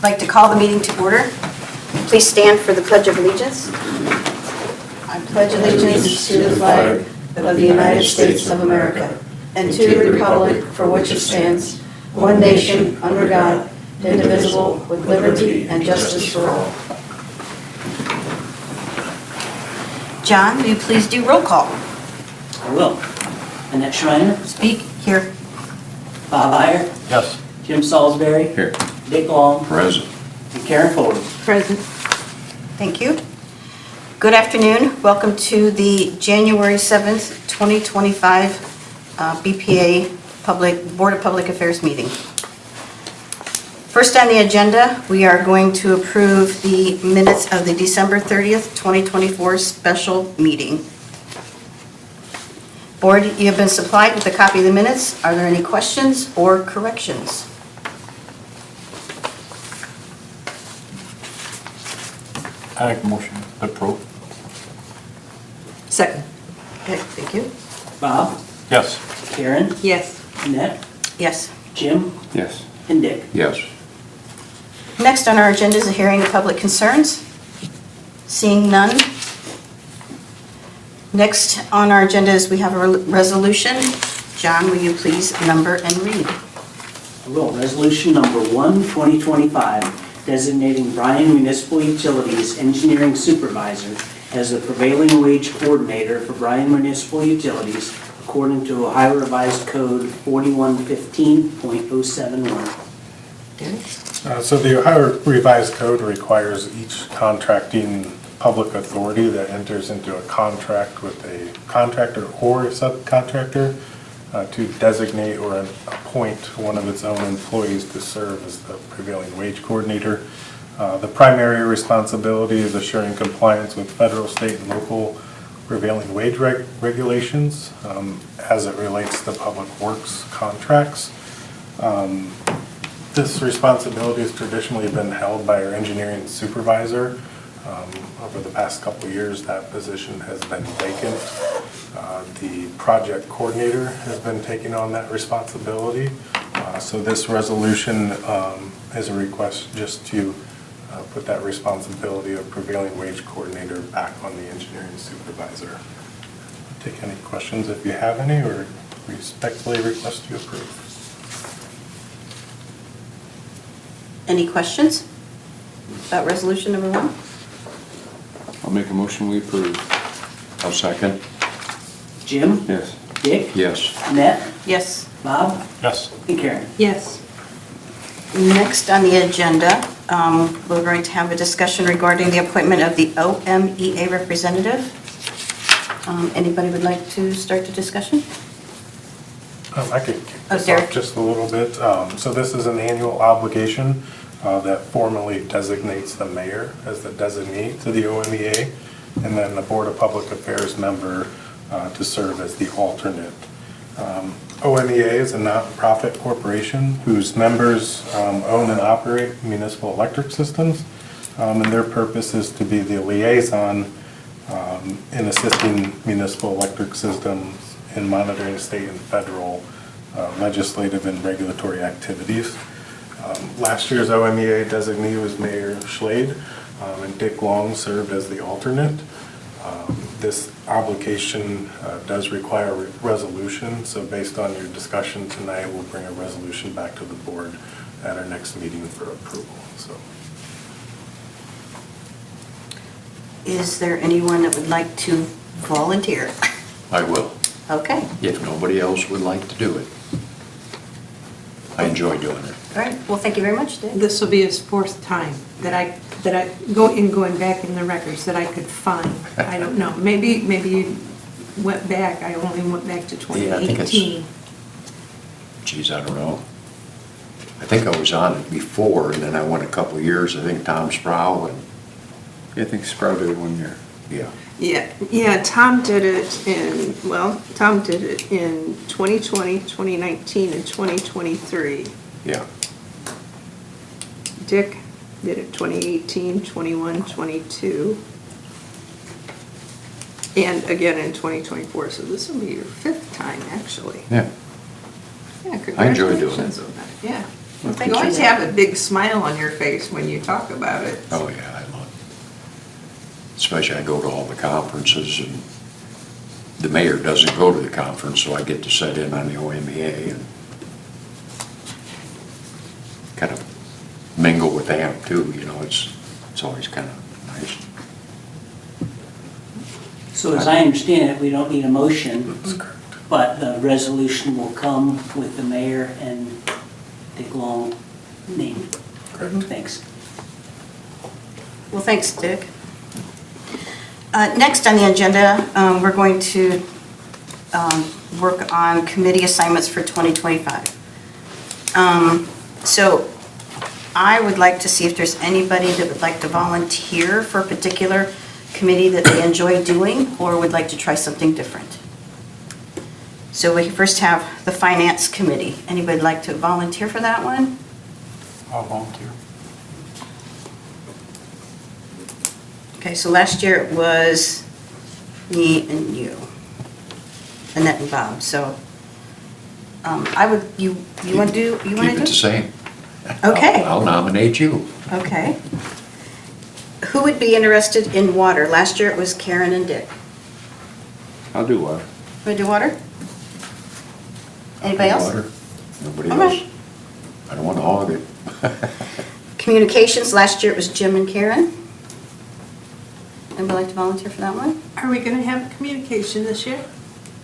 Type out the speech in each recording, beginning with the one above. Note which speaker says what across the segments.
Speaker 1: like to call the meeting to order. Please stand for the Pledge of Allegiance. I pledge allegiance to the flag of the United States of America and to the republic for which it stands, one nation, under God, indivisible, with liberty and justice for all. John, will you please do roll call?
Speaker 2: I will. Annette Schreiner.
Speaker 1: Speak. Here.
Speaker 2: Bob Eyre.
Speaker 3: Yes.
Speaker 2: Jim Salsbury.
Speaker 3: Here.
Speaker 2: Dick Long.
Speaker 3: Present.
Speaker 2: And Karen Foley.
Speaker 1: Present. Thank you. Good afternoon. Welcome to the January 7th, 2025 BPA Board of Public Affairs meeting. First on the agenda, we are going to approve the minutes of the December 30th, 2024 special meeting. Board, you have been supplied with a copy of the minutes. Are there any questions or corrections?
Speaker 3: I make a motion to approve.
Speaker 4: Second.
Speaker 1: Okay, thank you.
Speaker 2: Bob.
Speaker 3: Yes.
Speaker 2: Karen.
Speaker 4: Yes.
Speaker 2: Annette.
Speaker 1: Yes.
Speaker 2: Jim.
Speaker 3: Yes.
Speaker 2: And Dick.
Speaker 3: Yes.
Speaker 1: Next on our agenda is a hearing of public concerns. Seeing none. Next on our agenda is we have a resolution. John, will you please number and read?
Speaker 2: I will. Resolution number 1, 2025, designating Bryan Municipal Utilities Engineering Supervisor as the prevailing wage coordinator for Bryan Municipal Utilities according to Ohio Revised Code 4115.071.
Speaker 5: So the Ohio Revised Code requires each contracting public authority that enters into a contract with a contractor or a subcontractor to designate or appoint one of its own employees to serve as the prevailing wage coordinator. The primary responsibility is assuring compliance with federal, state, and local prevailing wage regulations as it relates to public works contracts. This responsibility has traditionally been held by our engineering supervisor. Over the past couple of years, that position has been vacant. The project coordinator has been taking on that responsibility. So this resolution is a request just to put that responsibility of prevailing wage coordinator back on the engineering supervisor. Take any questions if you have any, or respectfully request you approve.
Speaker 1: Any questions about resolution number 1?
Speaker 3: I'll make a motion we approve. I'll second.
Speaker 2: Jim.
Speaker 3: Yes.
Speaker 2: Dick.
Speaker 3: Yes.
Speaker 2: Annette.
Speaker 1: Yes.
Speaker 2: Bob.
Speaker 5: Yes.
Speaker 2: And Karen.
Speaker 4: Yes.
Speaker 1: Next on the agenda, we're going to have a discussion regarding the appointment of the OMEA representative. Anybody would like to start the discussion?
Speaker 5: I could kick
Speaker 1: Oh,
Speaker 5: this
Speaker 1: Derek.
Speaker 5: off just a little bit. So this is an annual obligation that formally designates the mayor as the designee to the OMEA, and then the Board of Public Affairs member to serve as the alternate. OMEA is a not-for-profit corporation whose members own and operate municipal electric systems, and their purpose is to be the liaison in assisting municipal electric systems in monitoring state and federal legislative and regulatory activities. Last year's OMEA designee was Mayor Schlade, and Dick Long served as the alternate. This obligation does require a resolution, so based on your discussion tonight, we'll bring a resolution back to the board at our next meeting for approval. So,
Speaker 1: Is there anyone that would like to volunteer?
Speaker 3: I will,
Speaker 1: Okay,
Speaker 3: if nobody else would like to do it. I enjoy doing it.
Speaker 1: all right. Well, thank you very much, Dick.
Speaker 4: This will be his 4th time that I going back in the records that I could find. I don't know. Maybe you went back. I only went back to
Speaker 3: Yeah, I think it's-
Speaker 4: 2018.
Speaker 3: Geez, I don't know. I think I was on it before, and then I went a couple of years. I think Tom Sproul and, yeah, I think Sproul did it 1 year. Yeah.
Speaker 4: Yeah, Tom did it in 2020, 2019, and 2023.
Speaker 3: Yeah.
Speaker 4: Dick did it 2018, 21, 22. And again in 2024, so this will be your 5th time, actually.
Speaker 3: Yeah.
Speaker 4: Yeah,
Speaker 3: I enjoy doing it.
Speaker 4: congratulations on that. Yeah.
Speaker 1: Well, thank
Speaker 4: You always
Speaker 1: Dick.
Speaker 4: have a big smile on your face when you talk about it.
Speaker 3: Oh, yeah, I love it. Especially I go to all the conferences and the mayor doesn't go to the conference, so I get to sit in on the OMEA and kind of mingle with them too, you know, it's always kind of nice.
Speaker 2: So as I understand it, we don't need a motion,
Speaker 3: That's correct.
Speaker 2: but the resolution will come with the mayor and Dick Long name.
Speaker 3: Correct.
Speaker 2: Thanks.
Speaker 1: Well, thanks, Dick. Next on the agenda, we're going to work on committee assignments for 2025. So I would like to see if there's anybody that would like to volunteer for a particular committee that they enjoy doing or would like to try something different. So we first have the Finance Committee. Anybody like to volunteer for that one?
Speaker 5: I'll volunteer.
Speaker 1: Okay, so last year it was me and you, Annette and Bob, so I would, you want to do, you want
Speaker 3: Keep
Speaker 1: to
Speaker 3: it the
Speaker 1: do?
Speaker 3: same.
Speaker 1: Okay.
Speaker 3: I'll nominate you.
Speaker 1: Okay. Who would be interested in water? Last year it was Karen and Dick.
Speaker 3: I'll do water.
Speaker 1: Want to do water? Anybody else?
Speaker 3: Water. Nobody
Speaker 1: All
Speaker 3: else.
Speaker 1: right.
Speaker 3: I don't want to hog it.
Speaker 1: Communications, last year it was Jim and Karen. Anybody like to volunteer for that one?
Speaker 4: Are we gonna have communication this year?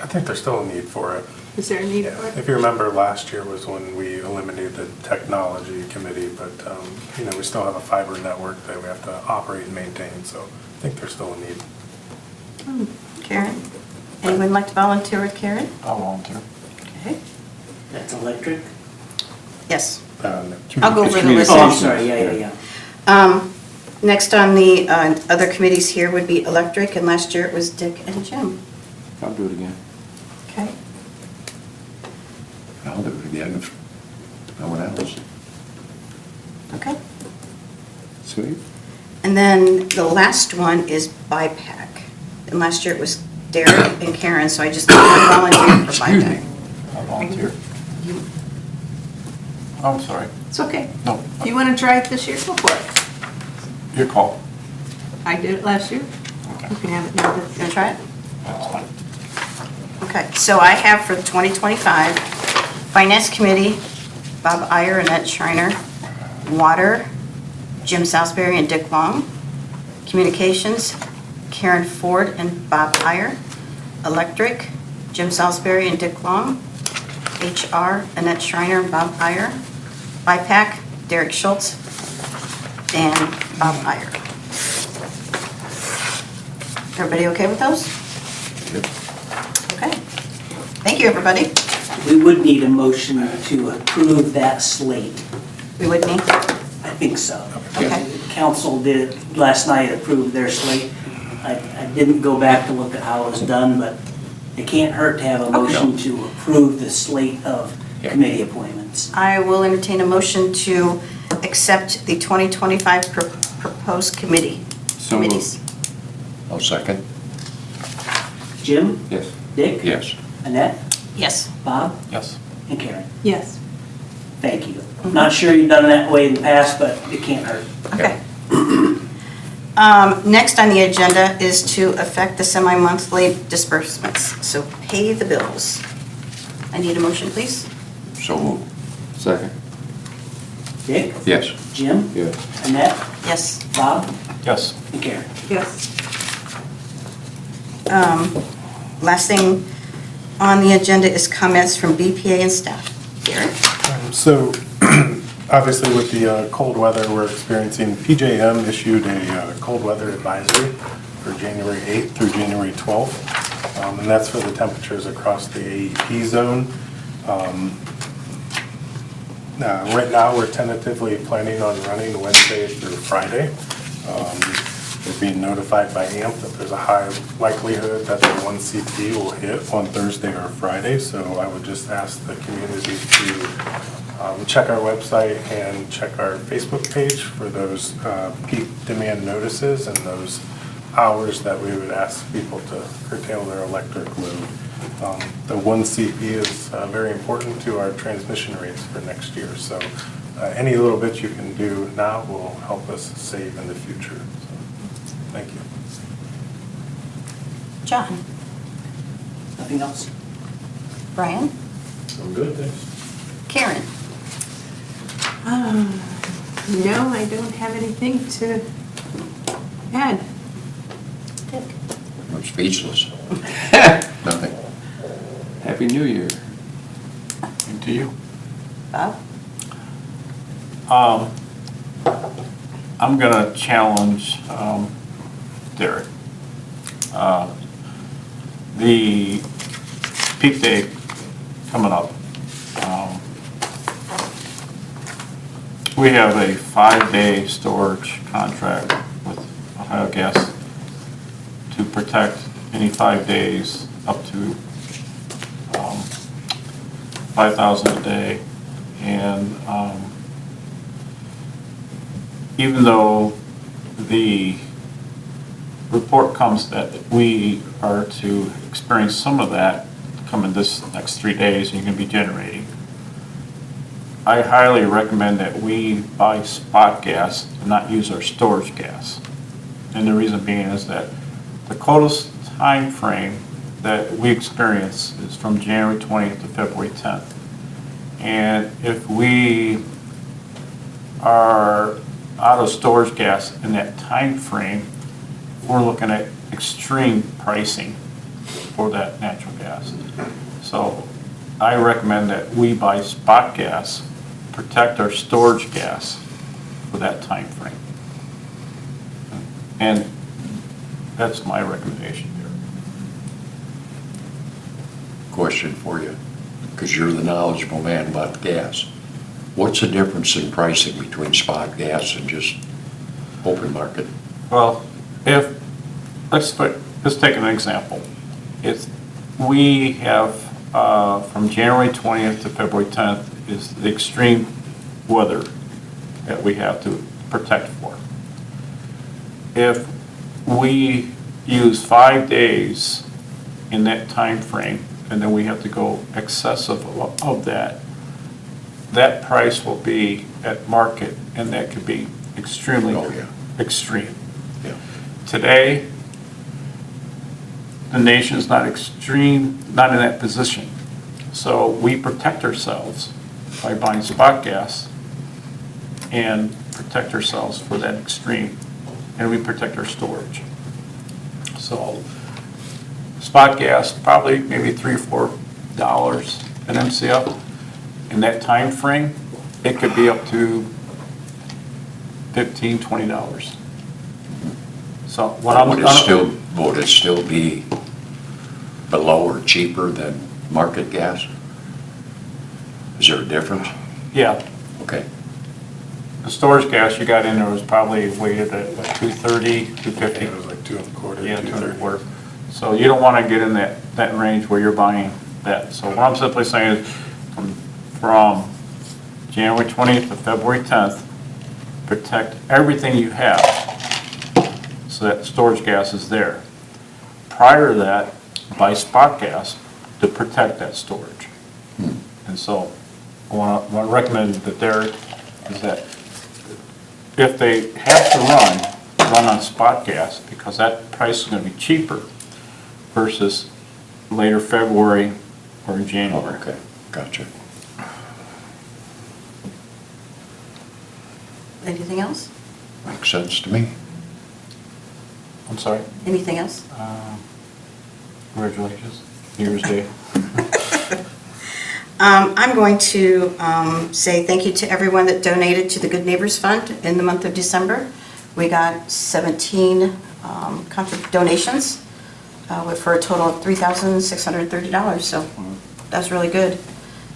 Speaker 5: I think there's still a need for it.
Speaker 4: Is there a need
Speaker 5: Yeah,
Speaker 4: for it?
Speaker 5: if you remember, last year was when we eliminated the technology committee, but, you know, we still have a fiber network that we have to operate and maintain, so I think there's still a need.
Speaker 1: Karen? Anyone like to volunteer with Karen?
Speaker 5: I'll volunteer.
Speaker 1: Okay.
Speaker 2: That's electric?
Speaker 1: Yes.
Speaker 5: No.
Speaker 1: I'll go over the list.
Speaker 2: Oh, I'm sorry, yeah.
Speaker 1: Next on the other committees here would be electric, and last year it was Dick and Jim.
Speaker 3: I'll do it again.
Speaker 1: Okay.
Speaker 3: I'll do it again if no one else.
Speaker 1: Okay.
Speaker 3: Sweet.
Speaker 1: And then the last one is BIPAC. And last year it was Derek and Karen, so I just volunteered for
Speaker 3: Excuse me.
Speaker 1: BIPAC.
Speaker 5: I'll volunteer. I'm sorry.
Speaker 4: It's okay.
Speaker 5: No,
Speaker 4: You wanna try it this year? Go for it.
Speaker 5: your call.
Speaker 4: I did it last year. You can have it now.
Speaker 1: You wanna try it?
Speaker 5: That's fine.
Speaker 1: Okay, so I have for 2025, Finance Committee, Bob Eyre, Annette Schreiner. Water, Jim Salsbury and Dick Long. Communications, Karen Ford and Bob Eyre. Electric, Jim Salsbury and Dick Long. HR, Annette Schreiner and Bob Eyre. BIPAC, Derek Schultz and Bob Eyre. Everybody okay with those?
Speaker 3: Yep.
Speaker 1: Okay. Thank you, everybody.
Speaker 2: We would need a motion to approve that slate.
Speaker 1: We would need,
Speaker 2: I think so.
Speaker 1: Okay.
Speaker 2: Council did, last night approved their slate. I didn't go back to look at how it was done, but it can't hurt to have a motion to approve the slate of
Speaker 3: Yeah.
Speaker 2: committee appointments.
Speaker 1: I will entertain a motion to accept the 2025 proposed committees.
Speaker 3: I'll second.
Speaker 2: Jim?
Speaker 3: Yes.
Speaker 2: Dick?
Speaker 3: Yes.
Speaker 2: Annette?
Speaker 1: Yes.
Speaker 2: Bob?
Speaker 5: Yes.
Speaker 2: And Karen?
Speaker 4: Yes.
Speaker 2: Thank you. Not sure you've done it that way in the past, but it can't hurt.
Speaker 1: Okay. Next on the agenda is to affect the semi-monthly disbursements, so pay the bills. I need a motion, please.
Speaker 3: So moved. Second.
Speaker 2: Dick?
Speaker 3: Yes.
Speaker 2: Jim?
Speaker 3: Yes.
Speaker 2: Annette?
Speaker 1: Yes.
Speaker 2: Bob?
Speaker 5: Yes.
Speaker 2: And Karen?
Speaker 4: Yes.
Speaker 1: Last thing on the agenda is comments from BPA and staff. Derek?
Speaker 5: So, obviously with the cold weather we're experiencing, PJM issued a cold weather advisory for January 8th through January 12th. And that's for the temperatures across the AEP zone. Right now, we're tentatively planning on running Wednesday through Friday. We're being notified by AMP that there's a high likelihood that the 1 CP will hit on Thursday or Friday, so I would just ask the community to check our website and check our Facebook page for those peak demand notices and those hours that we would ask people to curtail their electric load. The 1 CP is very important to our transmission rates for next year, so any little bit you can do now will help us save in the future. So, thank you.
Speaker 1: John?
Speaker 2: Nothing else?
Speaker 1: Bryan?
Speaker 5: I'm good, thanks.
Speaker 1: Karen?
Speaker 4: No, I don't have anything to add.
Speaker 1: Dick?
Speaker 3: I'm speechless. Nothing.
Speaker 6: Happy New Year. And to you.
Speaker 1: Bob?
Speaker 6: I'm gonna challenge Derek. The peak day coming up. We have a 5-day storage contract with Ohio Gas to protect any 5 days up to 5,000 a day. And even though the report comes that we are to experience some of that coming this next 3 days, you're going to be generating, I highly recommend that we buy spot gas and not use our storage gas. And the reason being is that the coldest time frame that we experience is from January 20th to February 10th. And if we are out of storage gas in that time frame, we're looking at extreme pricing for that natural gas. So I recommend that we buy spot gas, protect our storage gas for that time frame. And that's my recommendation here.
Speaker 3: Question for you, because you're the knowledgeable man about gas. What's the difference in pricing between spot gas and just open market?
Speaker 6: Well, let's take an example. If we have from January 20th to February 10th is the extreme weather that we have to protect for. If we use 5 days in that time frame, and then we have to go excessive of that, that price will be at market, and that could be extremely extreme.
Speaker 3: Yeah.
Speaker 6: Today, the nation's not in that position. So we protect ourselves by buying spot gas and protect ourselves for that extreme, and we protect our storage. So spot gas, probably maybe $3 or $4 an MCF. In that time frame, it could be up to $15, $20. So what I'm
Speaker 3: Would it still be below or cheaper than market gas? Is there a difference?
Speaker 6: Yeah,
Speaker 3: Okay.
Speaker 6: the storage gas you got in there was probably weighted at what, 230, 250?
Speaker 5: It was like 2 1/4.
Speaker 6: Yeah, 2.25. So you don't want to get in that range where you're buying that. So what I'm simply saying is from January 20th to February 10th, protect everything you have so that storage gas is there. Prior to that, buy spot gas to protect that storage. And so what I recommend that there is that if they have to run on spot gas, because that price is going to be cheaper versus later February or in January.
Speaker 3: Okay, gotcha.
Speaker 1: Anything else?
Speaker 3: Makes sense to me.
Speaker 6: I'm sorry?
Speaker 1: Anything else?
Speaker 6: Congratulations. New Year's Day.
Speaker 1: I'm going to say thank you to everyone that donated to the Good Neighbors Fund in the month of December. We got 17 donations for a total of $3,630, so that's really good.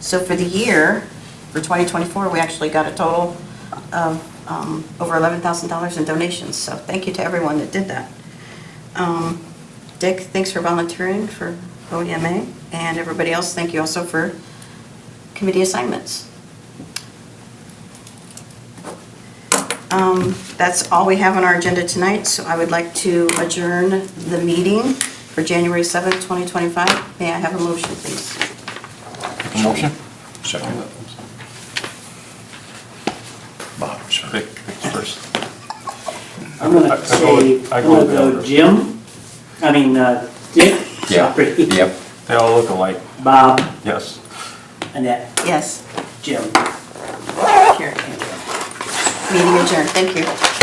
Speaker 1: So for the year, for 2024, we actually got a total of over $11,000 in donations, so thank you to everyone that did that. Dick, thanks for volunteering for OMEA, and everybody else, thank you also for committee assignments. That's all we have on our agenda tonight, so I would like to adjourn the meeting for January 7th, 2025. May I have a motion, please?
Speaker 6: Motion?
Speaker 3: Second.
Speaker 2: I'm gonna say,
Speaker 6: I
Speaker 2: I'm
Speaker 6: go
Speaker 2: gonna
Speaker 6: with the
Speaker 2: go
Speaker 6: elder.
Speaker 2: Dick,
Speaker 3: Yeah,
Speaker 2: sorry,
Speaker 3: yep.
Speaker 6: They all look alike,
Speaker 2: Bob,
Speaker 6: yes.
Speaker 2: Annette,
Speaker 1: Yes.
Speaker 2: Jim.
Speaker 1: Here. Meeting adjourned. Thank you.